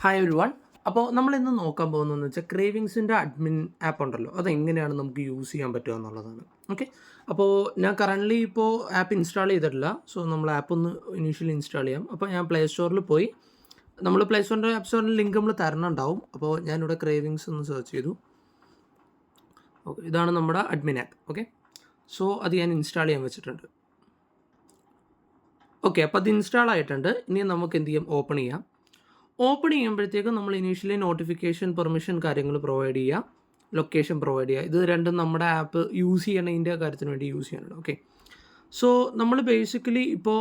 Hi every one. അപ്പോൾ നമ്മളിന്ന് നോക്കാൻ പോകുന്നതെന്ന് വെച്ചാൽ ക്രേവിങ്സിൻ്റെ അഡ്മിൻ ആപ്പ് ഉണ്ടല്ലോ, അതെങ്ങനെയാണ് നമുക്ക് യൂസ് ചെയ്യാൻ പറ്റുക എന്നുള്ളതാണ്. ഓക്കെ, അപ്പോൾ ഞാൻ കറൻ്റ്ലി ഇപ്പോൾ ആപ്പ് ഇൻസ്റ്റാൾ ചെയ്തിട്ടില്ല. സോ നമ്മൾ ആപ്പ് ഒന്ന് ഇനീഷ്യലി ഇൻസ്റ്റാൾ ചെയ്യാം. അപ്പോൾ ഞാൻ പ്ലേ സ്റ്റോറിൽ പോയി, നമ്മൾ പ്ലേ സ്റ്റോറിൻ്റെ ആപ്പ് സ്റ്റോറിൻ്റെ ലിങ്ക് നമ്മൾ തരണുണ്ടാവും. അപ്പോൾ ഞാനിവിടെ ക്രേവിങ്സ് ഒന്ന് സെർച്ച് ചെയ്തു. ഓക്കെ, ഇതാണ് നമ്മുടെ അഡ്മിൻ ആപ്പ്. ഓക്കെ, സോ അത് ഞാൻ ഇൻസ്റ്റാൾ ചെയ്യാൻ വെച്ചിട്ടുണ്ട്. ഓക്കെ, അപ്പോൾ അത് ഇൻസ്റ്റാൾ ആയിട്ടുണ്ട്. ഇനി നമുക്ക് എന്ത് ചെയ്യാം, ഓപ്പൺ ചെയ്യാം. ഓപ്പൺ ചെയ്യുമ്പോഴത്തേക്കും നമ്മൾ ഇനീഷ്യലി നോട്ടിഫിക്കേഷൻ പെർമിഷൻ കാര്യങ്ങൾ പ്രൊവൈഡ് ചെയ്യുക, ലൊക്കേഷൻ പ്രൊവൈഡ് ചെയ്യുക. ഇത് രണ്ടും നമ്മുടെ ആപ്പ് യൂസ് ചെയ്യണതിൻ്റെ കാര്യത്തിന് വേണ്ടി യൂസ് ചെയ്യാനുണ്ട്. ഓക്കെ, സോ നമ്മൾ ബേസിക്കലി ഇപ്പോൾ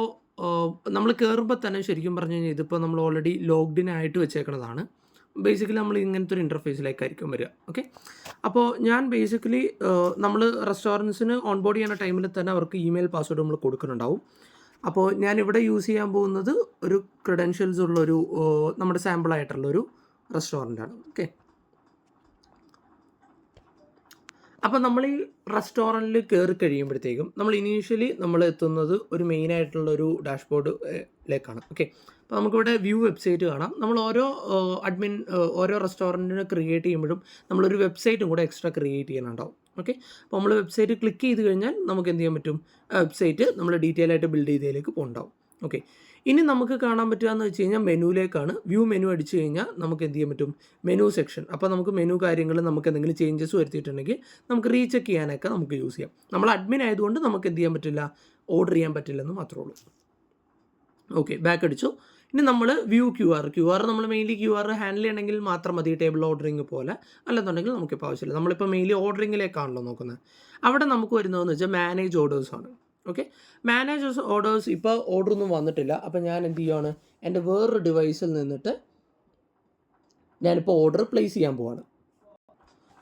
നമ്മൾ കയറുമ്പോൾ തന്നെ ശരിക്കും പറഞ്ഞു കഴിഞ്ഞാൽ ഇതിപ്പോൾ നമ്മൾ ഓൾറെഡി ലോഗ്ഡ് ഇൻ ആയിട്ട് വെച്ചേക്കുന്നതാണ്. ബേസിക്കലി നമ്മൾ ഇങ്ങനത്തെ ഒരു ഇൻ്റർഫേസിലേക്കായിരിക്കും വരിക. ഓക്കെ, അപ്പോൾ ഞാൻ ബേസിക്കലി നമ്മൾ റെസ്റ്റോറൻറ്റ്സിന് ഓൺ ബോർഡ് ചെയ്യുന്ന ടൈമിൽ തന്നെ അവർക്ക് ഇമെയിൽ പാസ്വേഡ് നമ്മൾ കൊടുക്കുന്നുണ്ടാവും. അപ്പോൾ ഞാനിവിടെ യൂസ് ചെയ്യാൻ പോകുന്നത് ഒരു ക്രെഡൻഷ്യൽസ് ഉള്ളൊരു നമ്മുടെ സാമ്പിളായിട്ടുള്ളൊരു റെസ്റ്റോറൻ്റാണ്. ഓക്കെ, അപ്പോൾ നമ്മൾ ഈ റെസ്റ്റോറൻറ്റിൽ കയറി കഴിയുമ്പോഴത്തേക്കും നമ്മൾ ഇനീഷ്യലി നമ്മൾ എത്തുന്നത് ഒരു മെയിനായിട്ടുള്ളൊരു ഡാഷ്ബോർഡിലേക്കാണ്. ഓക്കെ, അപ്പോൾ നമുക്കിവിടെ വ്യൂ വെബ്സൈറ്റ് കാണാം. നമ്മൾ ഓരോ റെസ്റ്റോറൻറ്റിനെ ക്രിയേറ്റ് ചെയ്യുമ്പോഴും നമ്മളൊരു വെബ്സൈറ്റും കൂടെ എക്സ്ട്രാ ക്രിയേറ്റ് ചെയ്യാനുണ്ടാവും. ഓക്കെ, അപ്പോൾ നമ്മൾ വെബ്സൈറ്റ് ക്ലിക്ക് ചെയ്ത് കഴിഞ്ഞാൽ നമുക്ക് എന്ത് ചെയ്യാൻ പറ്റും, വെബ്സൈറ്റ് നമ്മൾ ഡീറ്റെയിൽ ആയിട്ട് ബിൽഡ് ചെയ്തതിലേക്ക് പോകുന്നുണ്ടാവും. ഓക്കെ, ഇനി നമുക്ക് കാണാൻ പറ്റുക എന്ന് വെച്ച് കഴിഞ്ഞാൽ മെനുവിലേക്കാണ്. വ്യൂ മെനു അടിച്ചു കഴിഞ്ഞാൽ നമുക്ക് എന്ത് ചെയ്യാൻ പറ്റും, മെനു സെക്ഷൻ. അപ്പോൾ നമുക്ക് മെനു കാര്യങ്ങൾ നമുക്ക് എന്തെങ്കിലും ചേഞ്ചസ് വരുത്തിയിട്ടുണ്ടെങ്കിൽ നമുക്ക് റീചെക്ക് ചെയ്യാനൊക്കെ നമുക്ക് യൂസ് ചെയ്യാം. നമ്മൾ അഡ്മിൻ ആയതുകൊണ്ട് നമുക്ക് എന്ത് ചെയ്യാൻ പറ്റില്ല, ഓർഡർ ചെയ്യാൻ പറ്റില്ലെന്ന് മാത്രമേ ഉള്ളൂ. ഓക്കെ, ബാക്ക് അടിച്ചു. ഇനി നമ്മൾ വ്യൂ ക്യു ആർ നമ്മൾ മെയിൻലി ഹാൻഡിൽ ചെയ്യണമെങ്കിൽ മാത്രം മതി, ടേബിൾ ഓർഡറിങ് പോലെ. അല്ലെന്നുണ്ടെങ്കിൽ നമുക്കിപ്പോൾ ആവശ്യമില്ല. നമ്മളിപ്പോൾ മെയിൻലി ഓർഡറിങ്ങിലേക്കാണല്ലോ നോക്കുന്നത്. അവിടെ നമുക്ക് വരുന്നതെന്ന് വെച്ചാൽ മാനേജ് ഓർഡേഴ്സാണ്. ഓക്കെ, മാനേജ് ഓർഡേഴ്സ് ഇപ്പോൾ ഓർഡറൊന്നും വന്നിട്ടില്ല. അപ്പോൾ ഞാൻ എന്ത് ചെയ്യുകയാണ്, എൻ്റെ വേറൊരു ഡിവൈസിൽ നിന്നിട്ട് ഞാനിപ്പോൾ ഓർഡർ പ്ലേസ് ചെയ്യാൻ പോവാണ്.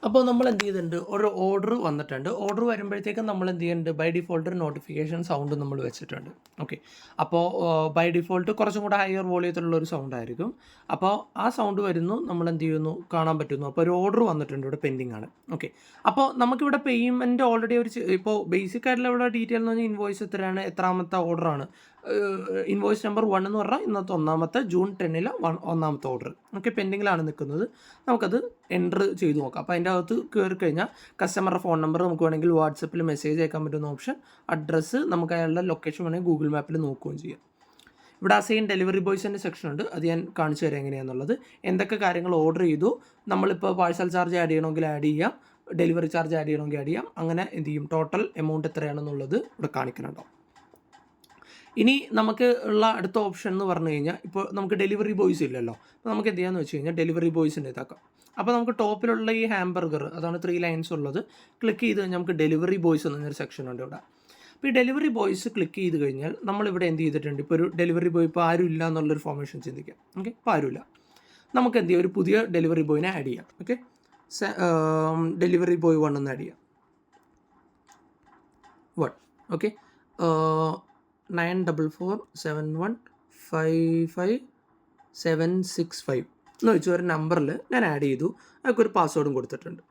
അപ്പോൾ നമ്മൾ എന്ത് ചെയ്തിട്ടുണ്ട്, ഒരു ഓർഡർ വന്നിട്ടുണ്ട്. ഓർഡർ വരുമ്പോഴത്തേക്കും നമ്മൾ എന്ത് ചെയ്യുന്നുണ്ട്, ബൈ ഡിഫോൾട്ട് ഒരു നോട്ടിഫിക്കേഷൻ സൗണ്ട് നമ്മൾ വെച്ചിട്ടുണ്ട്. ഓക്കെ, അപ്പോൾ ബൈ ഡിഫോൾട്ട് കുറച്ചും കൂടെ ഹയർ വോളിയത്തിലുള്ള ഒരു സൗണ്ട് ആയിരിക്കും. അപ്പോൾ ആ സൗണ്ട് വരുന്നു, നമ്മൾ എന്ത് ചെയ്യുന്നു, കാണാൻ പറ്റുന്നു. അപ്പോൾ ഒരു ഓർഡർ വന്നിട്ടുണ്ട്, ഇവിടെ പെൻഡിങ് ആണ്. ഓക്കെ, അപ്പോൾ നമുക്കിവിടെ പേയ്മെൻറ്റ് ഓൾറെഡി ഇപ്പോൾ ബേസിക് ആയിട്ടുള്ള ഇവിടെ ഡീറ്റെയിൽ എന്ന് പറഞ്ഞാൽ ഇൻവോയ്സ് എത്രയാണ്, എത്രാമത്തെ ഓർഡറാണ്, ഇൻവോയ്സ് നമ്പർ 1 എന്ന് പറഞ്ഞാൽ ഇന്നത്തെ ഒന്നാമത്തെ ജൂൺ 10 ഒന്നാമത്തെ ഓർഡർ. ഓക്കെ, പെൻഡിങ്ങിലാണ് നിൽക്കുന്നത്. നമുക്കത് എൻ്റർ ചെയ്ത് നോക്കാം. അപ്പോൾ അതിൻ്റെ അകത്ത് കയറി കഴിഞ്ഞാൽ കസ്റ്റമറുടെ ഫോൺ നമ്പർ നമുക്ക് വേണമെങ്കിൽ വാട്സപ്പിൽ മെസ്സേജ് അയക്കാൻ പറ്റുന്ന ഓപ്ഷൻ, അഡ്രസ്സ്, നമുക്ക് അയാളുടെ ലൊക്കേഷൻ വേണമെങ്കിൽ ഗൂഗിൾ മാപ്പിൽ നോക്കുകയും ചെയ്യാം. ഇവിടെ അസൈൻ ഡെലിവറി ബോയ്സിൻ്റെ സെക്ഷൻ ഉണ്ട്, അത് ഞാൻ കാണിച്ചു തരാം എങ്ങനെയാണെന്നുള്ളത്. എന്തൊക്കെ കാര്യങ്ങൾ ഓർഡർ ചെയ്തു, നമ്മളിപ്പോൾ പാഴ്സൽ ചാർജ് ആഡ് ചെയ്യണമെങ്കിൽ ആഡ് ചെയ്യാം, ഡെലിവറി ചാർജ് ആഡ് ചെയ്യണമെങ്കിൽ ആഡ് ചെയ്യാം. അങ്ങനെ എന്ത് ചെയ്യും, ടോട്ടൽ എമൗണ്ട് എത്രയാണെന്നുള്ളത് ഇവിടെ കാണിക്കുന്നുണ്ടാവും. ഇനി നമുക്ക് ഉള്ള അടുത്ത ഓപ്ഷൻ എന്ന് പറഞ്ഞു കഴിഞ്ഞാൽ, ഇപ്പോൾ നമുക്ക് ഡെലിവറി ബോയ്സ് ഇല്ലല്ലോ. അപ്പോൾ നമുക്ക് എന്ത് ചെയ്യാമെന്ന് വെച്ച് കഴിഞ്ഞാൽ ഡെലിവറി ബോയ്സിൻ്റെ ഇതാക്കാം. അപ്പോൾ നമുക്ക് ടോപ്പിലുള്ള ഈ ഹാംബർഗർ, അതാണ് 3 ലൈൻസ് ഉള്ളത്, ക്ലിക്ക് ചെയ്ത് കഴിഞ്ഞാൽ നമുക്ക് ഡെലിവറി ബോയ്സ് എന്നൊരു സെക്ഷൻ ഉണ്ട് ഇവിടെ. അപ്പോൾ ഈ ഡെലിവറി ബോയ്സ് ക്ലിക്ക് ചെയ്ത് കഴിഞ്ഞാൽ നമ്മളിവിടെ എന്ത് ചെയ്തിട്ടുണ്ട്, ഇപ്പോൾ ഒരു ഡെലിവറി ബോയ് ഇപ്പോൾ ആരും ഇല്ല എന്നുള്ളൊരു ഫോർമേഷൻ ചിന്തിക്കാം. ഓക്കെ, ഇപ്പോൾ ആരുമില്ല. നമുക്ക് എന്ത് ചെയ്യാം, ഒരു പുതിയ ഡെലിവറി ബോയിനെ ആഡ് ചെയ്യാം. ഓക്കെ, ഡെലിവറി ബോയ് 1 എന്ന് ആഡ് ചെയ്യാം. 1. ഓക്കെ, 9447155765 എന്ന് വെച്ചാൽ ഒരു നമ്പറിൽ ഞാൻ ആഡ് ചെയ്തു. അതൊക്കെ ഒരു പാസ്വേഡും കൊടുത്തിട്ടുണ്ട്.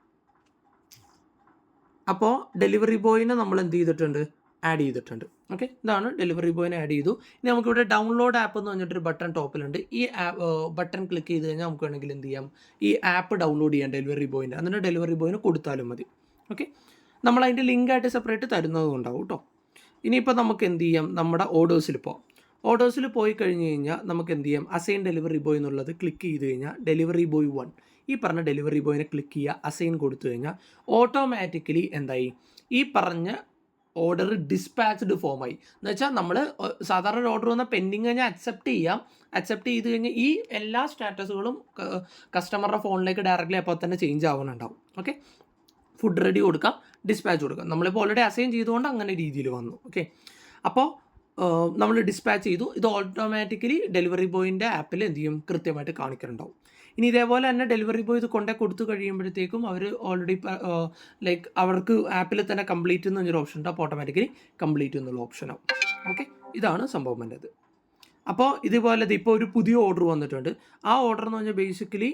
അപ്പോൾ ഡെലിവറി ബോയിനെ നമ്മൾ എന്ത് ചെയ്തിട്ടുണ്ട്, ആഡ് ചെയ്തിട്ടുണ്ട്. ഓക്കെ, ഇതാണ് ഡെലിവറി ബോയിനെ ആഡ് ചെയ്തു. ഇനി നമുക്കിവിടെ ഡൗൺലോഡ് ആപ്പ് എന്ന് പറഞ്ഞിട്ടൊരു ബട്ടൺ ടോപ്പിലുണ്ട്. ഈ ബട്ടൺ ക്ലിക്ക് ചെയ്ത് കഴിഞ്ഞാൽ നമുക്ക് വേണമെങ്കിൽ എന്ത് ചെയ്യാം, ഈ ആപ്പ് ഡൗൺലോഡ് ചെയ്യാം ഡെലിവറി ബോയിൻ്റെ. എന്നിട്ട് ഡെലിവറി ബോയിന് കൊടുത്താലും മതി. ഓക്കെ, നമ്മൾ അതിൻ്റെ ലിങ്കായിട്ട് സെപ്പറേറ്റ് തരുന്നതും ഉണ്ടാവും കേട്ടോ. ഇനിയിപ്പോൾ നമുക്ക് എന്ത് ചെയ്യാം, നമ്മുടെ ഓർഡേഴ്സിൽ പോയി കഴിഞ്ഞ് കഴിഞ്ഞാൽ നമുക്ക് എന്ത് ചെയ്യാം, അസൈൻ ഡെലിവറി ബോയ് എന്നുള്ളത് ക്ലിക്ക് ചെയ്ത് കഴിഞ്ഞാൽ ഡെലിവറി ബോയ് 1, ഈ പറഞ്ഞ ഡെലിവറി ബോയിനെ ക്ലിക്ക് ചെയ്യുക, അസൈൻ കൊടുത്തു കഴിഞ്ഞാൽ ഓട്ടോമാറ്റിക്കലി എന്തായി, ഈ പറഞ്ഞ ഓർഡർ ഡിസ്പാച്ച്ഡ് ഫോമായി. എന്ന് വെച്ചാൽ നമ്മൾ സാധാരണ ഒരു ഓർഡർ വന്നാൽ പെൻഡിങ് കഴിഞ്ഞാൽ അക്സെപ്റ്റ് ചെയ്ത് കഴിഞ്ഞാൽ ഈ എല്ലാ സ്റ്റാറ്റസുകളും കസ്റ്റമറുടെ ഫോണിലേക്ക് ഡയറക്റ്റ്ലി അപ്പോൾ തന്നെ ചേഞ്ച് ആവുന്നുണ്ടാവും. ഓക്കെ, ഫുഡ് റെഡി കൊടുക്കാം, ഡിസ്പാച്ച് കൊടുക്കാം. നമ്മളിപ്പോൾ ഓൾറെഡി അസൈൻ ചെയ്തുകൊണ്ട് അങ്ങനെ രീതിയിൽ വന്നു. ഓക്കെ, അപ്പോൾ നമ്മൾ ഡിസ്പാച്ച് ചെയ്തു. ഇത് ഓട്ടോമാറ്റിക്കലി ഡെലിവറി ബോയിൻ്റെ ആപ്പിൽ എന്ത് ചെയ്യും, കൃത്യമായിട്ട് കാണിക്കുന്നുണ്ടാവും. ഇനി ഇതേപോലെ തന്നെ ഡെലിവറി ബോയ് ഇത് കൊണ്ടേ കൊടുത്തു കഴിയുമ്പോഴത്തേക്കും അവർ ഓൾറെഡി ലൈക്ക് അവർക്ക് ആപ്പിൽ തന്നെ കംപ്ലീറ്റ് എന്നൊരു ഓപ്ഷൻ ഉണ്ട്. അപ്പോൾ ഓട്ടോമാറ്റിക്കലി കംപ്ലീറ്റ് എന്നുള്ള ഓപ്ഷനാവും. ഓക്കെ, ഇതാണ് സംഭവം എൻ്റെത്. അപ്പോൾ ഇതുപോലെ ഇപ്പോൾ ഒരു പുതിയ ഓർഡർ വന്നിട്ടുണ്ട്. ആ ഓർഡർ എന്ന് പറഞ്ഞാൽ ബേസിക്കലി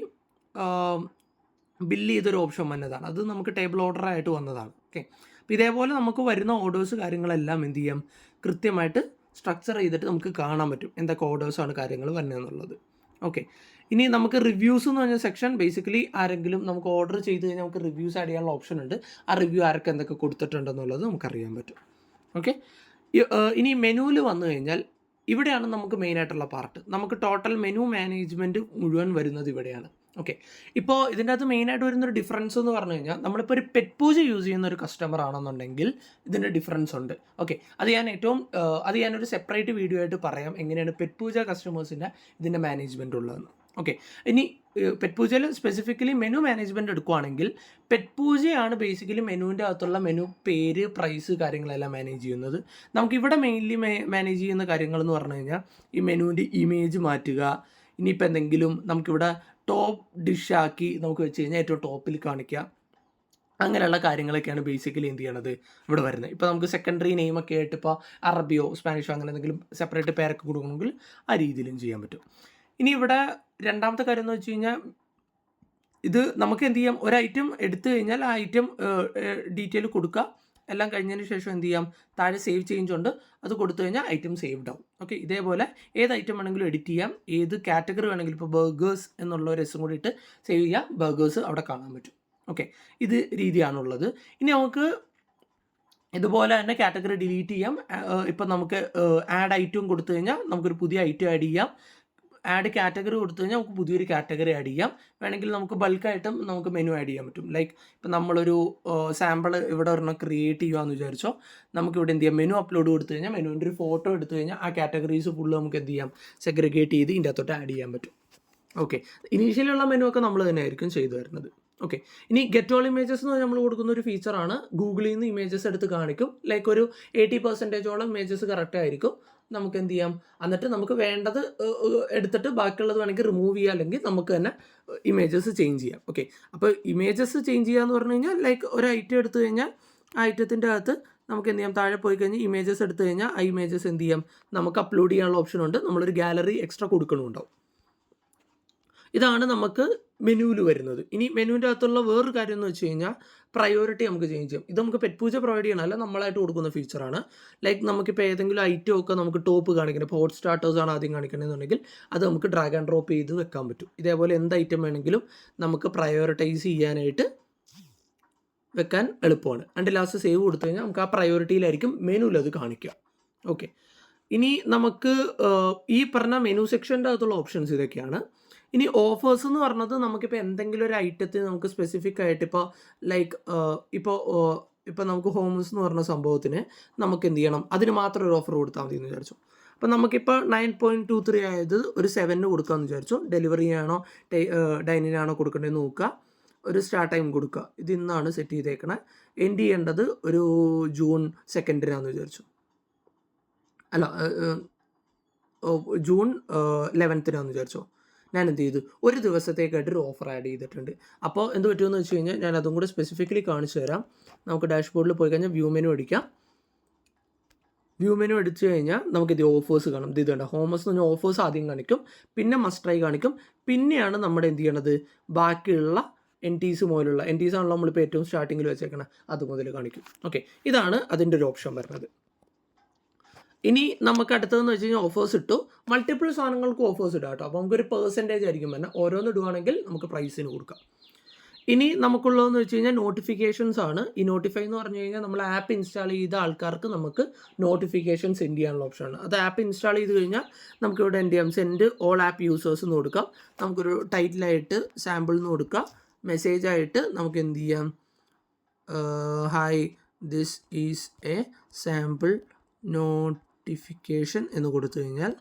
ബില്ല് ചെയ്തൊരു ഓപ്ഷൻ വന്നതാണ്. അത് നമുക്ക് ടേബിൾ ഓർഡറായിട്ട് വന്നതാണ്. ഓക്കെ, അപ്പോൾ ഇതേപോലെ നമുക്ക് വരുന്ന ഓർഡേഴ്സ് കാര്യങ്ങളെല്ലാം എന്ത് ചെയ്യാം, കൃത്യമായിട്ട് സ്ട്രക്ചർ ചെയ്തിട്ട് നമുക്ക് കാണാൻ പറ്റും എന്തൊക്കെ ഓർഡേഴ്സാണ് കാര്യങ്ങൾ വരുന്നതെന്നുള്ളത്. ഓക്കെ. ഇനി നമുക്ക് റിവ്യൂസ് എന്ന് പറഞ്ഞ സെക്ഷൻ ബേസിക്കലി ആരെങ്കിലും നമുക്ക് ഓർഡർ ചെയ്ത് കഴിഞ്ഞാൽ നമുക്ക് റിവ്യൂസ് ആഡ് ചെയ്യാനുള്ള ഓപ്ഷൻ ഉണ്ട്. ആ റിവ്യൂ ആർക്ക് എന്തൊക്കെ കൊടുത്തിട്ടുണ്ടെന്നുള്ളത് നമുക്കറിയാൻ പറ്റും. ഓക്കെ. ഇനി മെനുവിൽ വന്നു കഴിഞ്ഞാൽ ഇവിടെയാണ് നമുക്ക് മെയിനായിട്ടുള്ള പാർട്ട്. നമുക്ക് ടോട്ടൽ മെനു മാനേജ്മെൻറ്റ് മുഴുവൻ വരുന്നത് ഇവിടെയാണ്. ഓക്കെ. ഇപ്പോൾ ഇതിൻ്റെ അകത്ത് മെയിനായിട്ട് വരുന്നൊരു ഡിഫറൻസ് എന്ന് പറഞ്ഞു കഴിഞ്ഞാൽ നമ്മളിപ്പോൾ ഒരു പെറ്റ് പൂജ യൂസ് ചെയ്യുന്ന ഒരു കസ്റ്റമർ ആണെന്നുണ്ടെങ്കിൽ ഇതിൻ്റെ ഡിഫറൻസ് ഉണ്ട്. ഓക്കെ. അത് ഞാനൊരു സെപ്പറേറ്റ് വീഡിയോ ആയിട്ട് പറയാം എങ്ങനെയാണ് പെറ്റ് പൂജ കസ്റ്റമേഴ്സിൻ്റെ ഇതിൻ്റെ മാനേജ്മെൻറ്റ് ഉള്ളതെന്ന്. ഓക്കെ. ഇനി പെറ്റ് പൂജയിൽ സ്പെസിഫിക്കലി മെനു മാനേജ്മെൻറ്റ് എടുക്കുകയാണെങ്കിൽ പെറ്റ് പൂജയാണ് ബേസിക്കലി മെനുവിൻ്റെ അകത്തുള്ള മെനു പേര്, പ്രൈസ്, കാര്യങ്ങളെല്ലാം മാനേജ് ചെയ്യുന്നത്. നമുക്കിവിടെ മെയിൻലി മാനേജ് ചെയ്യുന്ന കാര്യങ്ങൾ എന്ന് പറഞ്ഞു കഴിഞ്ഞാൽ ഈ മെനുവിൻ്റെ ഇമേജ് മാറ്റുക. ഇനിയിപ്പോൾ എന്തെങ്കിലും നമുക്കിവിടെ ടോപ്പ് ഡിഷാക്കി നമുക്ക് വെച്ച് കഴിഞ്ഞാൽ ഏറ്റവും ടോപ്പിൽ കാണിക്കുക. അങ്ങനെയുള്ള കാര്യങ്ങളൊക്കെയാണ് ബേസിക്കലി എന്ത് ചെയ്യണത് ഇവിടെ വരുന്നത്. ഇപ്പോൾ നമുക്ക് സെക്കൻഡറി നെയിമൊക്കെ ആയിട്ട് ഇപ്പോൾ അറബിയോ സ്പാനിഷോ അങ്ങനെ എന്തെങ്കിലും സെപ്പറേറ്റ് പേരൊക്കെ കൊടുക്കണമെങ്കിൽ ആ രീതിയിലും ചെയ്യാൻ പറ്റും. ഇനി ഇവിടെ രണ്ടാമത്തെ കാര്യം എന്ന് വെച്ച് കഴിഞ്ഞാൽ ഇത് നമുക്ക് എന്ത് ചെയ്യാം, ഒരു ഐറ്റം എടുത്തു കഴിഞ്ഞാൽ ആ ഐറ്റം ഡീറ്റെയിൽ കൊടുക്കുക. എല്ലാം കഴിഞ്ഞതിന് ശേഷം എന്ത് ചെയ്യാം, താഴെ സേവ് ചേഞ്ച് ഉണ്ട്, അത് കൊടുത്തു കഴിഞ്ഞാൽ ഐറ്റം സേവ്ഡ് ആവും. ഓക്കെ. ഇതേപോലെ ഏത് ഐറ്റം വേണമെങ്കിലും എഡിറ്റ് ചെയ്യാം, ഏത് കാറ്റഗറി വേണമെങ്കിലും ഇപ്പോൾ ബർഗേഴ്സ് എന്നുള്ള ഒരു എസ്സും കൂടി ഇട്ട് സേവ് ചെയ്യാം, ബർഗേഴ്സ് അവിടെ കാണാൻ പറ്റും. ഓക്കെ. ഇത് രീതിയാണുള്ളത്. ഇനി നമുക്ക് ഇതുപോലെ തന്നെ കാറ്റഗറി ഡിലീറ്റ് ചെയ്യാം. ഇപ്പം നമുക്ക് ആഡ് ഐറ്റവും കൊടുത്തു കഴിഞ്ഞാൽ നമുക്കൊരു പുതിയ ഐറ്റം ആഡ് ചെയ്യാം. ആഡ് കാറ്റഗറി കൊടുത്തു കഴിഞ്ഞാൽ നമുക്ക് പുതിയൊരു കാറ്റഗറി ആഡ് ചെയ്യാം. വേണമെങ്കിൽ നമുക്ക് ബൾക്കായിട്ടും നമുക്ക് മെനു ആഡ് ചെയ്യാൻ പറ്റും. ലൈക്ക് ഇപ്പം നമ്മളൊരു സാമ്പിൾ ഇവിടെ ഒരെണ്ണം ക്രിയേറ്റ് ചെയ്യുകയെന്ന് വിചാരിച്ചോ, നമുക്കിവിടെ എന്ത് ചെയ്യാം, മെനു അപ്ലോഡ് കൊടുത്തു കഴിഞ്ഞാൽ മെനുവിൻ്റെ ഒരു ഫോട്ടോ എടുത്തു കഴിഞ്ഞാൽ ആ കാറ്റഗറീസ് ഫുള്ള് നമുക്ക് എന്ത് ചെയ്യാം, സെഗ്രിഗേറ്റ് ചെയ്ത് ഇതിൻ്റെ അകത്തോട്ട് ആഡ് ചെയ്യാൻ പറ്റും. ഓക്കെ. ഇനീഷ്യലുള്ള മെനു ഒക്കെ നമ്മൾ തന്നെ ആയിരിക്കും ചെയ്തു വരുന്നത്. ഓക്കെ. ഇനി ഗെറ്റ് ഓൾ ഇമേജസ് എന്ന് നമ്മൾ കൊടുക്കുന്ന ഒരു ഫീച്ചറാണ്. ഗൂഗിളിൽ നിന്ന് ഇമേജസ് എടുത്ത് കാണിക്കും. ലൈക്ക് ഒരു 80% ഇമേജസ് കറക്റ്റ് ആയിരിക്കും. നമുക്ക് എന്ത് ചെയ്യാം, എന്നിട്ട് നമുക്ക് വേണ്ടത് എടുത്തിട്ട് ബാക്കിയുള്ളത് വേണമെങ്കിൽ റിമൂവ് ചെയ്യുക, അല്ലെങ്കിൽ നമുക്ക് തന്നെ ഇമേജസ് ചേഞ്ച് ചെയ്യാം. ഓക്കെ. അപ്പോൾ ഇമേജസ് ചേഞ്ച് ചെയ്യുക എന്ന് പറഞ്ഞു കഴിഞ്ഞാൽ ലൈക്ക് ഒരു ഐറ്റം എടുത്തു കഴിഞ്ഞാൽ ആ ഐറ്റത്തിൻ്റെ അകത്ത് നമുക്ക് എന്ത് ചെയ്യാം, താഴെ പോയി കഴിഞ്ഞാൽ ഇമേജസ് എടുത്തു കഴിഞ്ഞാൽ ആ ഇമേജസ് എന്ത് ചെയ്യാം, നമുക്ക് അപ്ലോഡ് ചെയ്യാനുള്ള ഓപ്ഷൻ ഉണ്ട്. നമ്മളൊരു ഗാലറി എക്സ്ട്രാ കൊടുക്കണമുണ്ടാവും. ഇതാണ് നമുക്ക് മെനുവിൽ വരുന്നത്. ഇനി മെനുവിൻ്റെ അകത്തുള്ള വേറൊരു കാര്യം എന്ന് വെച്ച് കഴിഞ്ഞാൽ പ്രയോറിറ്റി നമുക്ക് ചേഞ്ച് ചെയ്യാം. ഇത് നമുക്ക് പെറ്റ് പൂജ പ്രൊവൈഡ് ചെയ്യണമല്ല, നമ്മളായിട്ട് കൊടുക്കുന്ന ഫീച്ചറാണ്. ലൈക്ക് നമുക്കിപ്പോൾ ഏതെങ്കിലും ഐറ്റം ഒക്കെ നമുക്ക് ടോപ്പ് കാണിക്കണം, ഇപ്പോൾ ഹോട്ട് സ്റ്റാർട്ടേഴ്സാണ് ആദ്യം കാണിക്കണമെന്നുണ്ടെങ്കിൽ അത് നമുക്ക് ഡ്രാഗ് ആൻഡ് ഡ്രോപ്പ് ചെയ്ത് വെക്കാൻ പറ്റും. ഇതേപോലെ എന്ത് ഐറ്റം വേണമെങ്കിലും നമുക്ക് പ്രയോറിറ്റൈസ് ചെയ്യാനായിട്ട് വെക്കാൻ എളുപ്പമാണ്. ആൻഡ് ലാസ്റ്റ് സേവ് കൊടുത്തു കഴിഞ്ഞാൽ നമുക്ക് ആ പ്രയോറിറ്റിയിലായിരിക്കും മെനുവിൽ അത് കാണിക്കുക. ഓക്കെ. ഇനി നമുക്ക് ഈ പറഞ്ഞ മെനു സെക്ഷൻ്റെ അകത്തുള്ള ഓപ്ഷൻസ് ഇതൊക്കെയാണ്. ഇനി ഓഫേഴ്സ് എന്ന് പറഞ്ഞത് നമുക്കിപ്പോൾ എന്തെങ്കിലും ഒരു ഐറ്റത്തിന് നമുക്ക് സ്പെസിഫിക് ആയിട്ട് ഇപ്പോൾ ലൈക്ക് ഇപ്പോൾ നമുക്ക് ഹോംസ് എന്ന് പറഞ്ഞ സംഭവത്തിന് നമുക്ക് എന്ത് ചെയ്യണം, അതിന് മാത്രം ഒരു ഓഫർ കൊടുത്താൽ മതി എന്ന് വിചാരിച്ചു. അപ്പോൾ നമുക്കിപ്പോൾ 9.23 ആയത് ഒരു 7 കൊടുക്കാമെന്ന് വിചാരിച്ചു. ഡെലിവറി ആണോ ഡൈനിനാണോ കൊടുക്കേണ്ടതെന്ന് നോക്കുക. ഒരു സ്റ്റാർട്ട് ടൈം കൊടുക്കുക. ഇത് ഇന്നാണ് സെറ്റ് ചെയ്തേക്കണേ. എൻഡ് ചെയ്യേണ്ടത് ഒരു ജൂൺ 2 വിചാരിച്ചു. അല്ല, ജൂൺ 11 വിചാരിച്ചോ. ഞാൻ എന്ത് ചെയ്തു, ഒരു ദിവസത്തേക്കായിട്ടൊരു ഓഫർ ആഡ് ചെയ്തിട്ടുണ്ട്. അപ്പോൾ എന്ത് പറ്റുമെന്ന് വെച്ച് കഴിഞ്ഞാൽ ഞാൻ അതും കൂടെ സ്പെസിഫിക്കലി കാണിച്ചു തരാം. നമുക്ക് ഡാഷ്ബോർഡിൽ പോയി കഴിഞ്ഞാൽ വ്യൂ മെനു അടിക്കാം. വ്യൂ മെനു അടിച്ചു കഴിഞ്ഞാൽ നമുക്കിത് ഓഫേഴ്സ് കാണും. ഇത് വേണ്ട ഹോമസ് എന്ന് പറഞ്ഞാൽ ഓഫേഴ്സ് ആദ്യം കാണിക്കും, പിന്നെ മസ്റ്റ് ട്രൈ കാണിക്കും, പിന്നെയാണ് നമ്മുടെ എന്ത് ചെയ്യണത്, ബാക്കിയുള്ള എൻറ്റീസ് മുതലുള്ള എൻറ്റീസ് ആണല്ലോ നമ്മളിപ്പോൾ ഏറ്റവും സ്റ്റാർട്ടിങ്ങിൽ വെച്ചേക്കണം, അത് മുതൽ കാണിക്കും. ഓക്കെ. ഇതാണ് അതിൻ്റെ ഒരു ഓപ്ഷൻ വരുന്നത്. ഇനി നമുക്ക് അടുത്തതെന്ന് വെച്ച് കഴിഞ്ഞാൽ ഓഫേഴ്സ് ഇട്ടു. മൾട്ടിപ്പിൾ സാധനങ്ങൾക്ക് ഓഫേഴ്സ് ഇടാം കേട്ടോ. അപ്പോൾ നമുക്കൊരു പെർസെൻറ്റേജ് ആയിരിക്കും തന്നെ, ഓരോന്ന് ഇടുവാണെങ്കിൽ നമുക്ക് പ്രൈസിന് കൊടുക്കാം. ഇനി നമുക്കുള്ളതെന്ന് വെച്ച് കഴിഞ്ഞാൽ നോട്ടിഫിക്കേഷൻസ് ആണ്. ഈ നോട്ടിഫൈ എന്ന് പറഞ്ഞു കഴിഞ്ഞാൽ നമ്മൾ ആപ്പ് ഇൻസ്റ്റാൾ ചെയ്ത ആൾക്കാർക്ക് നമുക്ക് നോട്ടിഫിക്കേഷൻ സെൻഡ് ചെയ്യാനുള്ള ഓപ്ഷനാണ്. അത് ആപ്പ് ഇൻസ്റ്റാൾ ചെയ്ത് കഴിഞ്ഞാൽ നമുക്കിവിടെ എന്ത് ചെയ്യാം, സെൻഡ് ഓൾ ആപ്പ് യൂസേഴ്സ് എന്ന് കൊടുക്കാം. നമുക്കൊരു ടൈറ്റിലായിട്ട് സാമ്പിൾ എന്ന് കൊടുക്കാം. മെസ്സേജായിട്ട് നമുക്ക് എന്ത് ചെയ്യാം, hi this is A sample notification എന്ന് കൊടുത്തു കഴിഞ്ഞാൽ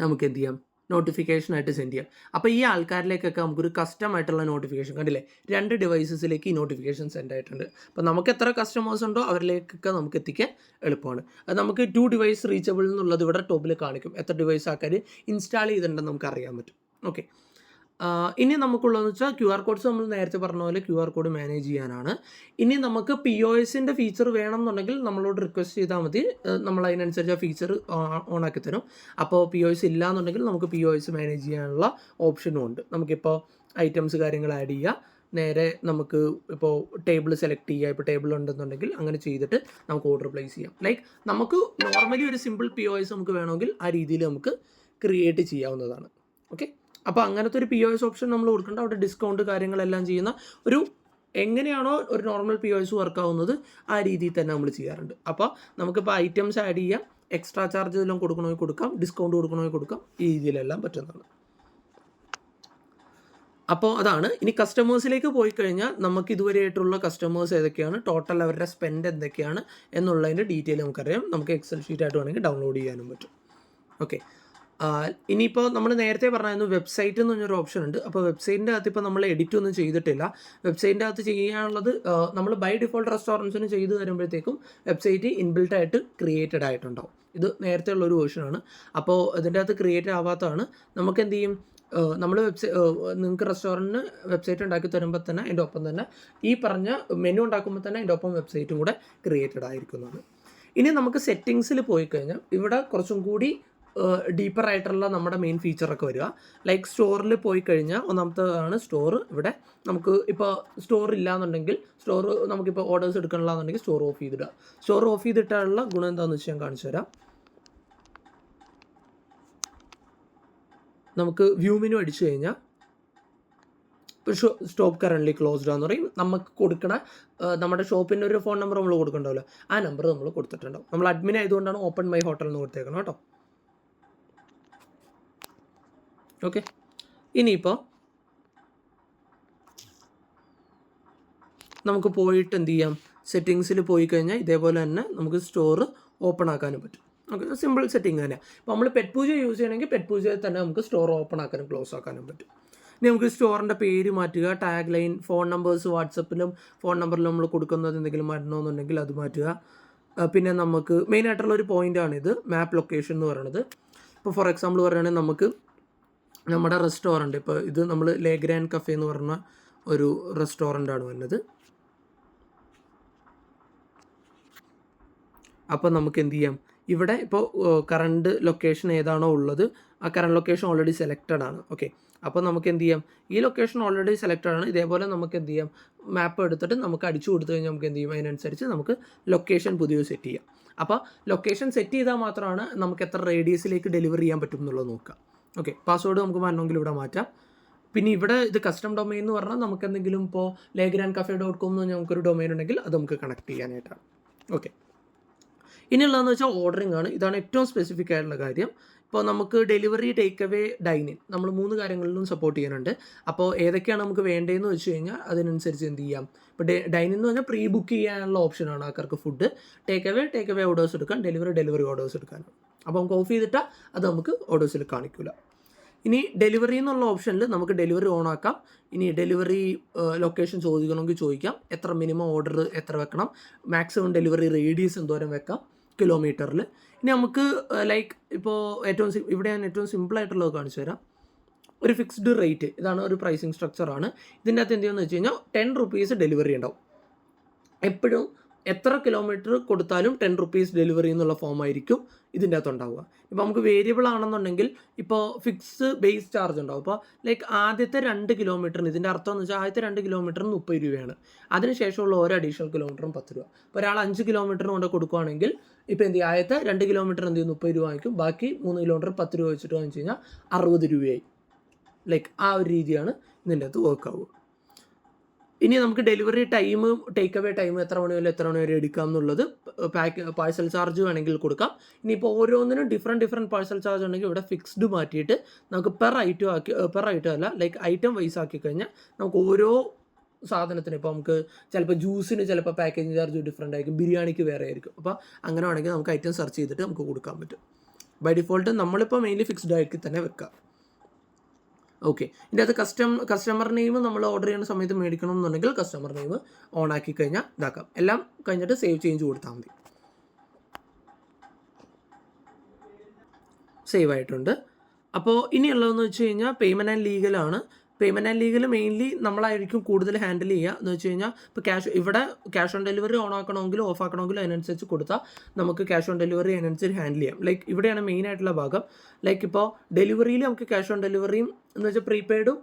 നമുക്ക് എന്ത് ചെയ്യാം, നോട്ടിഫിക്കേഷനായിട്ട് സെൻഡ് ചെയ്യാം. അപ്പോൾ ഈ ആൾക്കാരിലേക്കൊക്കെ നമുക്കൊരു കസ്റ്റം ആയിട്ടുള്ള നോട്ടിഫിക്കേഷൻ കണ്ടില്ലേ, 2 ഡിവൈസസിലേക്ക് ഈ നോട്ടിഫിക്കേഷൻ സെൻഡ് ആയിട്ടുണ്ട്. അപ്പോൾ നമുക്ക് എത്ര കസ്റ്റമേഴ്സ് ഉണ്ടോ അവരിലേക്കൊക്കെ നമുക്ക് എത്തിക്കാൻ എളുപ്പമാണ്. അത് നമുക്ക് 2 ഡിവൈസ് റീച്ചബിൾ എന്നുള്ളത് ഇവിടെ ടോപ്പിൽ കാണിക്കും. എത്ര ഡിവൈസ് ആൾക്കാർ ഇൻസ്റ്റാൾ ചെയ്തിട്ടുണ്ടെന്ന് നമുക്ക് അറിയാൻ പറ്റും. ഓക്കെ. ഇനി നമുക്കുള്ളതെന്ന് വെച്ചാൽ QR കോഡ്സ് നമ്മൾ നേരത്തെ പറഞ്ഞ പോലെ QR കോഡ് മാനേജ് ചെയ്യാനാണ്. ഇനി നമുക്ക് POSൻ്റെ ഫീച്ചർ വേണമെന്നുണ്ടെങ്കിൽ നമ്മളോട് റിക്വസ്റ്റ് ചെയ്താൽ മതി, നമ്മൾ അതിനനുസരിച്ച് ആ ഫീച്ചർ ഓണാക്കി തരും. അപ്പോൾ POS ഇല്ല എന്നുണ്ടെങ്കിൽ നമുക്ക് POS മാനേജ് ചെയ്യാനുള്ള ഓപ്ഷനും ഉണ്ട്. നമുക്കിപ്പോൾ ഐറ്റംസ് കാര്യങ്ങൾ ആഡ് ചെയ്യുക, നേരെ നമുക്ക് ഇപ്പോൾ ടേബിൾ സെലക്ട് ചെയ്യുക. ഇപ്പോൾ ടേബിൾ ഉണ്ടെന്നുണ്ടെങ്കിൽ അങ്ങനെ ചെയ്തിട്ട് നമുക്ക് ഓർഡർ പ്ലേസ് ചെയ്യാം. ലൈക്ക് നമുക്ക് നോർമലി ഒരു സിമ്പിൾ POS നമുക്ക് വേണമെങ്കിൽ ആ രീതിയിൽ നമുക്ക് ക്രിയേറ്റ് ചെയ്യാവുന്നതാണ്. ഓക്കെ. അപ്പോൾ അങ്ങനത്തെ ഒരു POS ഓപ്ഷൻ നമ്മൾ കൊടുക്കേണ്ട, അവിടെ ഡിസ്കൗണ്ട് കാര്യങ്ങളെല്ലാം ചെയ്യുന്ന ഒരു എങ്ങനെയാണോ ഒരു നോർമൽ POS വർക്ക് ആവുന്നത് ആ രീതിയിൽ തന്നെ നമ്മൾ ചെയ്യാറുണ്ട്. അപ്പോൾ നമുക്കിപ്പോൾ ഐറ്റംസ് ആഡ് ചെയ്യാം, എക്സ്ട്രാ ചാർജ് എല്ലാം കൊടുക്കണമെങ്കിൽ കൊടുക്കാം, ഡിസ്കൗണ്ട് കൊടുക്കണമെങ്കിൽ കൊടുക്കാം, ഈ രീതിയിലെല്ലാം പറ്റുന്നതാണ്. അപ്പോൾ അതാണ്. ഇനി കസ്റ്റമേഴ്സിലേക്ക് പോയി കഴിഞ്ഞാൽ നമുക്ക് ഇതുവരെയായിട്ടുള്ള കസ്റ്റമേഴ്സ് ഏതൊക്കെയാണ്, ടോട്ടൽ അവരുടെ സ്പെൻഡ് എന്തൊക്കെയാണ് എന്നുള്ളതിൻ്റെ ഡീറ്റെയിൽ നമുക്കറിയാം. നമുക്ക് എക്സൽ ഷീറ്റായിട്ട് വേണമെങ്കിൽ ഡൗൺലോഡ് ചെയ്യാനും പറ്റും. ഓക്കെ. ഇനിയിപ്പോൾ നമ്മൾ നേരത്തെ പറഞ്ഞായിരുന്നു വെബ്സൈറ്റ് എന്ന് പറഞ്ഞൊരു ഓപ്ഷൻ ഉണ്ട്. അപ്പോൾ വെബ്സൈറ്റിൻ്റെ അകത്ത് ഇപ്പോൾ നമ്മൾ എഡിറ്റ് ഒന്നും ചെയ്തിട്ടില്ല. വെബ്സൈറ്റിൻ്റെ അകത്ത് ചെയ്യാനുള്ളത് നമ്മൾ ബൈ ഡിഫോൾട്ട് റെസ്റ്റോറൻറ്റ്സിന് ചെയ്ത് തരുമ്പോഴത്തേക്കും വെബ്സൈറ്റ് ഇൻബിൽട്ട് ആയിട്ട് ക്രിയേറ്റഡ് ആയിട്ടുണ്ടാവും. ഇത് നേരത്തെ ഉള്ളൊരു വേർഷനാണ്. അപ്പോൾ ഇതിൻ്റെ അകത്ത് ക്രിയേറ്റ് ആവാത്തതാണ്. നമുക്ക് എന്ത് ചെയ്യും, നമ്മൾ നിങ്ങൾക്ക് റെസ്റ്റോറൻറ്റിന് വെബ്സൈറ്റ് ഉണ്ടാക്കി തരുമ്പോൾ തന്നെ അതിൻ്റെ ഒപ്പം തന്നെ ഈ പറഞ്ഞ മെനു ഉണ്ടാക്കുമ്പോൾ തന്നെ അതിൻ്റെ ഒപ്പം വെബ്സൈറ്റും കൂടെ ക്രിയേറ്റഡ് ആയിരിക്കുന്നതാണ്. ഇനി നമുക്ക് സെറ്റിങ്സിൽ പോയി കഴിഞ്ഞാൽ ഇവിടെ കുറച്ചും കൂടി ഡീപ്പർ ആയിട്ടുള്ള നമ്മുടെ മെയിൻ ഫീച്ചറൊക്കെ വരിക. ലൈക്ക് സ്റ്റോറിൽ പോയി കഴിഞ്ഞാൽ ഒന്നാമത്തേതാണ് സ്റ്റോർ. ഇവിടെ നമുക്ക് ഇപ്പോൾ സ്റ്റോർ ഇല്ലയെന്നുണ്ടെങ്കിൽ നമുക്കിപ്പോൾ ഓർഡേഴ്സ് എടുക്കണില്ലാന്നുണ്ടെങ്കിൽ സ്റ്റോർ ഓഫ് ചെയ്തിടുക. സ്റ്റോർ ഓഫ് ചെയ്തിട്ടുള്ള ഗുണം എന്താണെന്ന് വെച്ചാൽ ഞാൻ കാണിച്ചു തരാം. നമുക്ക് വ്യൂ മെനു അടിച്ചു കഴിഞ്ഞാൽ സ്റ്റോപ്പ് കറൻ്റ്ലി ക്ലോസ്ഡ് എന്ന് പറയും. നമുക്ക് കൊടുക്കണ നമ്മുടെ ഷോപ്പിൻ്റെ ഒരു ഫോൺ നമ്പർ നമ്മൾ കൊടുക്കണ്ടാവല്ലോ, ആ നമ്പർ നമ്മൾ കൊടുത്തിട്ടുണ്ടാവും. നമ്മൾ അഡ്മിൻ ആയതുകൊണ്ടാണ് ഓപ്പൺ മൈ ഹോട്ടൽ എന്ന് കൊടുത്തേക്കണം കേട്ടോ. ഓക്കെ. ഇനിയിപ്പോൾ നമുക്ക് പോയിട്ട് എന്ത് ചെയ്യാം, സെറ്റിങ്സിൽ പോയി കഴിഞ്ഞാൽ ഇതേപോലെ തന്നെ നമുക്ക് സ്റ്റോർ ഓപ്പൺ ആക്കാനും പറ്റും. ഓക്കെ, സിമ്പിൾ സെറ്റിംഗ് തന്നെയാണ്. ഇപ്പോൾ നമ്മൾ പെറ്റ് പൂജ യൂസ് ചെയ്യണമെങ്കിൽ പെറ്റ് പൂജയിൽ തന്നെ നമുക്ക് സ്റ്റോർ ഓപ്പൺ ആക്കാനും ക്ലോസ് ആക്കാനും പറ്റും. ഇനി നമുക്ക് സ്റ്റോറിൻ്റെ പേര് മാറ്റുക, ടാഗ് ലൈൻ, ഫോൺ നമ്പേഴ്സ്, വാട്സപ്പിലും ഫോൺ നമ്പറിലും നമ്മൾ കൊടുക്കുന്നത് എന്തെങ്കിലും മാറ്റണമെന്നുണ്ടെങ്കിൽ അത് മാറ്റുക. പിന്നെ നമുക്ക് മെയിനായിട്ടുള്ള ഒരു പോയിൻ്റാണിത്, മാപ്പ് ലൊക്കേഷൻ എന്ന് പറയുന്നത്. ഇപ്പോൾ ഫോർ എക്സാമ്പിൾ പറയുകയാണെങ്കിൽ നമുക്ക് നമ്മുടെ റെസ്റ്റോറൻറ്റ്, ഇപ്പോൾ ഇത് നമ്മൾ ലേ ഗ്രാൻഡ് കഫേ എന്ന് പറഞ്ഞ ഒരു റെസ്റ്റോറൻ്റാണ് വരുന്നത്. അപ്പോൾ നമുക്ക് എന്ത് ചെയ്യാം, ഇവിടെ ഇപ്പോൾ കറണ്ട് ലൊക്കേഷൻ ഏതാണോ ഉള്ളത് ആ കറണ്ട് ലൊക്കേഷൻ ഓൾറെഡി സെലക്റ്റഡ് ആണ്. ഓക്കെ, അപ്പോൾ നമുക്ക് എന്ത് ചെയ്യാം, ഈ ലൊക്കേഷൻ ഓൾറെഡി സെലക്റ്റഡ് ആണ്. ഇതേപോലെ നമുക്ക് എന്ത് ചെയ്യാം, മാപ്പ് എടുത്തിട്ട് നമുക്ക് അടിച്ചു കൊടുത്തു കഴിഞ്ഞാൽ നമുക്ക് എന്ത് ചെയ്യും, അതിനനുസരിച്ച് നമുക്ക് ലൊക്കേഷൻ പുതിയ സെറ്റ് ചെയ്യാം. അപ്പോൾ ലൊക്കേഷൻ സെറ്റ് ചെയ്താൽ മാത്രമാണ് നമുക്ക് എത്ര റേഡിയസിലേക്ക് ഡെലിവർ ചെയ്യാൻ പറ്റും എന്നുള്ളത് നോക്കുക. ഓക്കെ, പാസ്വേഡ് നമുക്ക് മാറ്റണമെങ്കിൽ ഇവിടെ മാറ്റാം. പിന്നെ ഇവിടെ ഇത് കസ്റ്റം ഡൊമൈൻ എന്ന് പറഞ്ഞാൽ നമുക്ക് എന്തെങ്കിലും ഇപ്പോൾ legrandcafe.com എന്ന് നമുക്കൊരു ഡൊമൈൻ ഉണ്ടെങ്കിൽ അത് നമുക്ക് കണക്ട് ചെയ്യാനായിട്ടാണ്. ഓക്കെ, ഇനിയുള്ളതെന്ന് വെച്ചാൽ ഓർഡറിംഗ് ആണ്. ഇതാണ് ഏറ്റവും സ്പെസിഫിക് ആയിട്ടുള്ള കാര്യം. ഇപ്പോൾ നമുക്ക് ഡെലിവറി, ടേക്ക് അവേ, ഡൈനിൻ, നമ്മൾ 3 കാര്യങ്ങളിലും സപ്പോർട്ട് ചെയ്യുന്നുണ്ട്. അപ്പോൾ ഏതൊക്കെയാണ് നമുക്ക് വേണ്ടതെന്ന് വെച്ച് കഴിഞ്ഞാൽ അതിനനുസരിച്ച് എന്ത് ചെയ്യാം. ഇപ്പോൾ ഡൈനിൻ എന്ന് പറഞ്ഞാൽ പ്രീ ബുക്ക് ചെയ്യാനുള്ള ഓപ്ഷനാണ് ആൾക്കാർക്ക് ഫുഡ്. ടേക്ക് അവേ ഓർഡേഴ്സ് എടുക്കാം, ഡെലിവറി ഓർഡേഴ്സ് എടുക്കാനും. അപ്പോൾ നമുക്ക് ഓഫ് ചെയ്തിട്ടാൽ അത് നമുക്ക് ഓർഡേഴ്സിൽ കാണിക്കില്ല. ഇനി ഡെലിവറി എന്നുള്ള ഓപ്ഷനിൽ നമുക്ക് ഡെലിവറി ഓൺ ആക്കാം. ഇനി ഡെലിവറി ലൊക്കേഷൻ ചോദിക്കണമെങ്കിൽ ചോദിക്കാം, എത്ര മിനിമം ഓർഡർ എത്ര വെക്കണം, മാക്സിമം ഡെലിവറി റേഡിയസ് എന്തോരം വെക്കാം കിലോമീറ്ററിൽ. ഇനി നമുക്ക് ലൈക്ക് ഇപ്പോൾ ഇവിടെ ഞാൻ ഏറ്റവും സിമ്പിളായിട്ടുള്ളത് കാണിച്ചു തരാം. ഒരു ഫിക്സ്ഡ് റേറ്റ്, ഇതാണ് ഒരു പ്രൈസിങ് സ്ട്രക്ചറാണ്. ഇതിൻ്റെ അകത്ത് എന്ത് ചെയ്യുമെന്ന് വെച്ച് കഴിഞ്ഞാൽ 10 rupees ഡെലിവറി ഉണ്ടാവും. എപ്പോഴും എത്ര കിലോമീറ്റർ കൊടുത്താലും 10 rupees ഡെലിവറി എന്നുള്ള ഫോം ആയിരിക്കും ഇതിൻ്റെ അകത്ത് ഉണ്ടാവുക. ഇപ്പോൾ നമുക്ക് വേരിയബിൾ ആണെന്നുണ്ടെങ്കിൽ ഇപ്പോൾ ഫിക്സ് ബേസ് ചാർജ് ഉണ്ടാവും. അപ്പോൾ ലൈക്ക് ആദ്യത്തെ 2 കിലോമീറ്ററിന്, ഇതിൻ്റെ അർത്ഥം എന്ന് വെച്ചാൽ ആദ്യത്തെ 2 കിലോമീറ്ററിന് 30 രൂപയാണ്. അതിനുശേഷമുള്ള ഓരോ അഡീഷണൽ കിലോമീറ്ററും 10 രൂപ. ഇപ്പോൾ ഒരാൾ 5 കിലോമീറ്ററിന് കൊണ്ട് കൊടുക്കുകയാണെങ്കിൽ ഇപ്പോൾ എന്ത് ചെയ്യും, ആദ്യത്തെ 2 കിലോമീറ്റർ എന്ത് ചെയ്യും 30 രൂപ വാങ്ങിക്കും, ബാക്കി 3 കിലോമീറ്റർ 10 രൂപ വെച്ചിട്ട് വാങ്ങിച്ചു കഴിഞ്ഞാൽ 60 രൂപയായി. ലൈക്ക് ആ ഒരു രീതിയാണ് ഇതിൻ്റെ അകത്ത് വർക്ക് ആവുക. ഇനി നമുക്ക് delivery time, take away time എത്ര മണി വരെ എത്ര മണി വരെ എടുക്കാം എന്നുള്ളത് പാഴ്സൽ ചാർജ് വേണമെങ്കിൽ കൊടുക്കാം. ഇനിയിപ്പോൾ ഓരോന്നിനും ഡിഫറെൻറ്റ് പാഴ്സൽ ചാർജ് ഉണ്ടെങ്കിൽ ഇവിടെ ഫിക്സ്ഡ് മാറ്റിയിട്ട് നമുക്ക് പെർ ഐറ്റം അല്ല, ലൈക്ക് ഐറ്റം വൈസ് ആക്കി കഴിഞ്ഞാൽ നമുക്ക് ഓരോ സാധനത്തിന്, ഇപ്പോൾ നമുക്ക് ചിലപ്പോൾ ജ്യൂസിന് ചിലപ്പോൾ പാക്കേജിങ് ചാർജ് ഡിഫറെൻ്റ് ആയിരിക്കും, ബിരിയാണിക്ക് വേറെ ആയിരിക്കും. അപ്പോൾ അങ്ങനെ വേണമെങ്കിൽ നമുക്ക് ഐറ്റം സെർച്ച് ചെയ്തിട്ട് നമുക്ക് കൊടുക്കാൻ പറ്റും. ബൈ ഡിഫോൾട്ട് നമ്മളിപ്പോൾ മെയിൻലി ഫിക്സ്ഡ് ആക്കി തന്നെ വെക്കാം. ഓക്കെ, ഇതിൻ്റെ അത് കസ്റ്റമർ നെയിം നമ്മൾ ഓർഡർ ചെയ്യുന്ന സമയത്ത് മേടിക്കണം എന്നുണ്ടെങ്കിൽ കസ്റ്റമർ നെയിം ഓൺ ആക്കി കഴിഞ്ഞാൽ ഇതാക്കാം. എല്ലാം കഴിഞ്ഞിട്ട് സേവ് ചേഞ്ച് കൊടുത്താൽ മതി. സേവ് ആയിട്ടുണ്ട്. അപ്പോൾ ഇനിയുള്ളതെന്ന് വെച്ച് കഴിഞ്ഞാൽ പേയ്മെൻറ്റ് ആൻഡ് ലീഗലാണ്. പേയ്മെൻറ്റ് ആൻഡ് ലീഗൽ മെയിൻലി നമ്മളായിരിക്കും കൂടുതൽ ഹാൻഡിൽ ചെയ്യുക. എന്ന് വെച്ച് കഴിഞ്ഞാൽ ഇപ്പോൾ ക്യാഷ് ഓൺ ഡെലിവറി ഓൺ ആക്കണമെങ്കിലും ഓഫ് ആക്കണമെങ്കിലും അതിനനുസരിച്ച് കൊടുത്താൽ നമുക്ക് ക്യാഷ് ഓൺ ഡെലിവറി അതിനനുസരിച്ച് ഹാൻഡിൽ ചെയ്യാം. ലൈക്ക് ഇവിടെയാണ് മെയിൻ ആയിട്ടുള്ള ഭാഗം. ലൈക്ക് ഇപ്പോൾ ഡെലിവറിയിൽ നമുക്ക് ക്യാഷ് ഓൺ ഡെലിവറിയും എന്ന് വെച്ചാൽ പ്രീപെയ്ഡും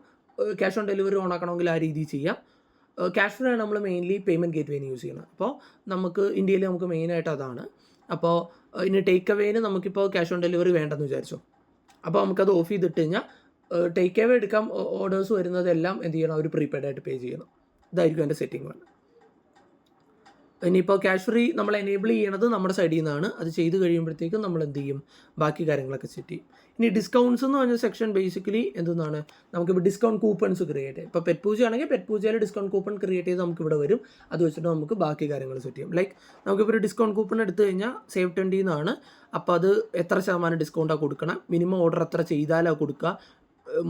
ക്യാഷ് ഓൺ ഡെലിവറി ഓൺ ആക്കണമെങ്കിൽ ആ രീതിയിൽ ചെയ്യാം. ക്യാഷ് ഫ്ലോ ആണ് നമ്മൾ മെയിൻലി പേയ്മെൻറ്റ് ഗേറ്റ് വേന് യൂസ് ചെയ്യുന്നത്. അപ്പോൾ നമുക്ക് ഇന്ത്യയിൽ നമുക്ക് മെയിനായിട്ട് അതാണ്. അപ്പോൾ ഇനി ടേക്ക് അവേന് നമുക്കിപ്പോൾ ക്യാഷ് ഓൺ ഡെലിവറി വേണ്ടെന്ന് വിചാരിച്ചോ, അപ്പോൾ നമുക്കത് ഓഫ് ചെയ്തിട്ട് കഴിഞ്ഞാൽ ടേക്ക് അവേ എടുക്കാം ഓർഡേഴ്സ് വരുന്നതെല്ലാം എന്ത് ചെയ്യണം, അവർ പ്രീപെയ്ഡ് ആയിട്ട് പേ ചെയ്യണം. ഇതായിരിക്കും എൻ്റെ സെറ്റിംഗ് വേണം. ഇനിയിപ്പോൾ ക്യാഷ് ഫ്രീ നമ്മൾ എനേബിൾ ചെയ്യണത് നമ്മുടെ സൈഡിൽ നിന്നാണ്. അത് ചെയ്ത് കഴിയുമ്പോഴത്തേക്കും നമ്മൾ എന്ത് ചെയ്യും, ബാക്കി കാര്യങ്ങളൊക്കെ സെറ്റ് ചെയ്യും. ഇനി ഡിസ്കൗണ്ട്സ് എന്ന് പറഞ്ഞ സെക്ഷൻ ബേസിക്കലി എന്തെന്നാണ്, നമുക്കിപ്പോൾ ഡിസ്കൗണ്ട് കൂപ്പൺസ് ക്രിയേറ്റ് ചെയ്യാം. ഇപ്പോൾ പെറ്റ് പൂജ ആണെങ്കിൽ പെറ്റ് പൂജയിൽ ഡിസ്കൗണ്ട് കൂപ്പൺ ക്രിയേറ്റ് ചെയ്ത് നമുക്ക് ഇവിടെ വരും. അത് വെച്ചിട്ട് നമുക്ക് ബാക്കി കാര്യങ്ങൾ സെറ്റ് ചെയ്യും. ലൈക്ക് നമുക്കിപ്പോൾ ഒരു ഡിസ്കൗണ്ട് കൂപ്പൺ എടുത്തു കഴിഞ്ഞാൽ സേവ് 20 എന്നാണ്. അപ്പോൾ അത് എത്ര ശതമാനം ഡിസ്കൗണ്ടാണ് കൊടുക്കണം, മിനിമം ഓർഡർ എത്ര ചെയ്താലാണ് കൊടുക്കുക,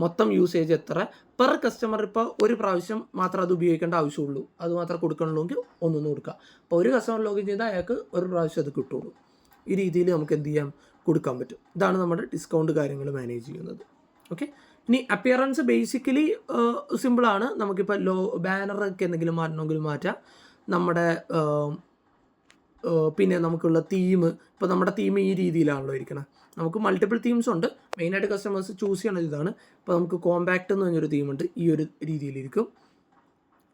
മൊത്തം യൂസേജ് എത്ര, പെർ കസ്റ്റമർ ഇപ്പോൾ ഒരു പ്രാവശ്യം മാത്രം അത് ഉപയോഗിക്കേണ്ട ആവശ്യമുള്ളൂ, അത് മാത്രം കൊടുക്കണുള്ളൂങ്കിൽ ഒന്നൊന്ന് കൊടുക്കുക. അപ്പോൾ ഒരു കസ്റ്റമർ ലോഗിൻ ചെയ്താൽ അയാൾക്ക് ഒരു പ്രാവശ്യം അത് കിട്ടുള്ളൂ. ഈ രീതിയിൽ നമുക്ക് എന്ത് ചെയ്യാം, കൊടുക്കാൻ പറ്റും. ഇതാണ് നമ്മുടെ ഡിസ്കൗണ്ട് കാര്യങ്ങൾ മാനേജ് ചെയ്യുന്നത്. ഓക്കെ. ഇനി അപ്പിയറൻസ് ബേസിക്കലി സിമ്പിളാണ്. നമുക്കിപ്പോൾ ബാനറൊക്കെ എന്തെങ്കിലും മാറ്റണമെങ്കിൽ മാറ്റാം. നമ്മുടെ പിന്നെ നമുക്കുള്ള തീം, ഇപ്പോൾ നമ്മുടെ തീം ഈ രീതിയിലാണല്ലോ ഇരിക്കണം. നമുക്ക് മൾട്ടിപ്പിൾ തീംസ് ഉണ്ട്. മെയിനായിട്ട് കസ്റ്റമേഴ്സ് ചൂസ് ചെയ്യണത് ഇതാണ്. ഇപ്പോൾ നമുക്ക് കോമ്പാക്റ്റ് എന്ന് പറഞ്ഞൊരു തീമുണ്ട്, ഈ ഒരു രീതിയിലിരിക്കും.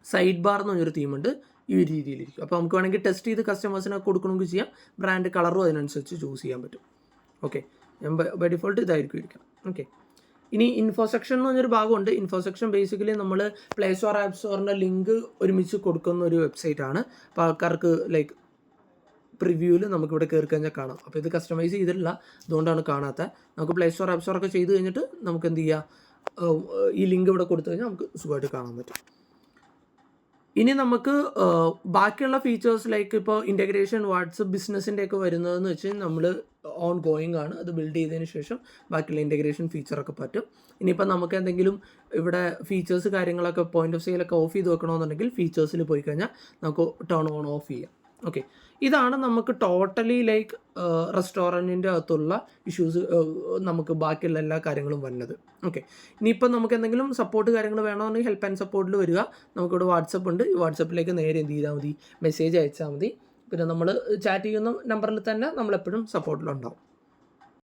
സൈഡ് ബാർ എന്ന് പറഞ്ഞൊരു തീമുണ്ട്, ഈ ഒരു രീതിയിലിരിക്കും. അപ്പോൾ നമുക്ക് വേണമെങ്കിൽ ടെസ്റ്റ് ചെയ്ത് കസ്റ്റമേഴ്സിനെ കൊടുക്കണമെങ്കിൽ ചെയ്യാം. ബ്രാൻഡ് കളറും അതിനനുസരിച്ച് ചൂസ് ചെയ്യാൻ പറ്റും. ഓക്കെ. ഞാൻ ബൈ ഡിഫോൾട്ട് ഇതായിരിക്കും ഇരിക്കണം. ഓക്കെ. ഇനി ഇൻഫോസെക്ഷൻ എന്ന് പറഞ്ഞൊരു ഭാഗമുണ്ട്. ഇൻഫോസെക്ഷൻ ബേസിക്കലി നമ്മൾ പ്ലേ സ്റ്റോർ ആപ്പ് സ്റ്റോറിൻ്റെ ലിങ്ക് ഒരുമിച്ച് കൊടുക്കുന്ന ഒരു വെബ്സൈറ്റാണ്. അപ്പോൾ ആൾക്കാർക്ക് ലൈക്ക് പ്രിവ്യൂവിൽ നമുക്കിവിടെ കയറി കഴിഞ്ഞാൽ കാണാം. അപ്പോൾ ഇത് കസ്റ്റമൈസ് ചെയ്തിട്ടില്ല, അതുകൊണ്ടാണ് കാണാത്തത്. നമുക്ക് പ്ലേ സ്റ്റോർ ആപ്പ് സ്റ്റോറൊക്കെ ചെയ്ത് കഴിഞ്ഞിട്ട് നമുക്ക് എന്ത് ചെയ്യാം, ഈ ലിങ്ക് ഇവിടെ കൊടുത്തു കഴിഞ്ഞാൽ നമുക്ക് സുഖമായിട്ട് കാണാൻ പറ്റും. ഇനി നമുക്ക് ബാക്കിയുള്ള ഫീച്ചേഴ്സ് ലൈക്ക് ഇപ്പോൾ ഇൻ്റഗ്രേഷൻ വാട്സപ്പ് ബിസിനസ്സിൻ്റെ ഒക്കെ വരുന്നതെന്ന് വെച്ചാൽ നമ്മൾ ഓൺ ഗോയിങ് ആണ്. അത് ബിൽഡ് ചെയ്തതിന് ശേഷം ബാക്കിയുള്ള ഇൻ്റഗ്രേഷൻ ഫീച്ചറൊക്കെ പറ്റും. ഇനിയിപ്പോൾ നമുക്ക് എന്തെങ്കിലും ഇവിടെ ഫീച്ചേഴ്സ് കാര്യങ്ങളൊക്കെ പോയിൻ്റ് ഓഫ് സെയിലൊക്കെ ഓഫ് ചെയ്ത് വെക്കണമെന്നുണ്ടെങ്കിൽ ഫീച്ചേഴ്സിൽ പോയി കഴിഞ്ഞാൽ നമുക്ക് ടേൺ ഓൺ ഓഫ് ചെയ്യാം. ഓക്കെ. ഇതാണ് നമുക്ക് ടോട്ടലി ലൈക്ക് റെസ്റ്റോറൻറ്റിൻ്റെ അകത്തുള്ള ഇഷ്യൂസ്, നമുക്ക് ബാക്കിയുള്ള എല്ലാ കാര്യങ്ങളും വന്നത്. ഓക്കെ. ഇനിയിപ്പോൾ നമുക്ക് എന്തെങ്കിലും സപ്പോർട്ട് കാര്യങ്ങൾ വേണമെന്നുണ്ടെങ്കിൽ ഹെൽപ്പ് ആൻഡ് സപ്പോർട്ടിൽ വരിക. നമുക്കിവിടെ വാട്സപ്പ് ഉണ്ട്. ഈ വാട്സപ്പിലേക്ക് നേരെ എന്ത് ചെയ്താൽ മതി, മെസ്സേജ് അയച്ചാൽ മതി. പിന്നെ നമ്മൾ ചാറ്റ് ചെയ്യുന്ന നമ്പറിൽ തന്നെ നമ്മളെപ്പോഴും സപ്പോർട്ടിലുണ്ടാവും.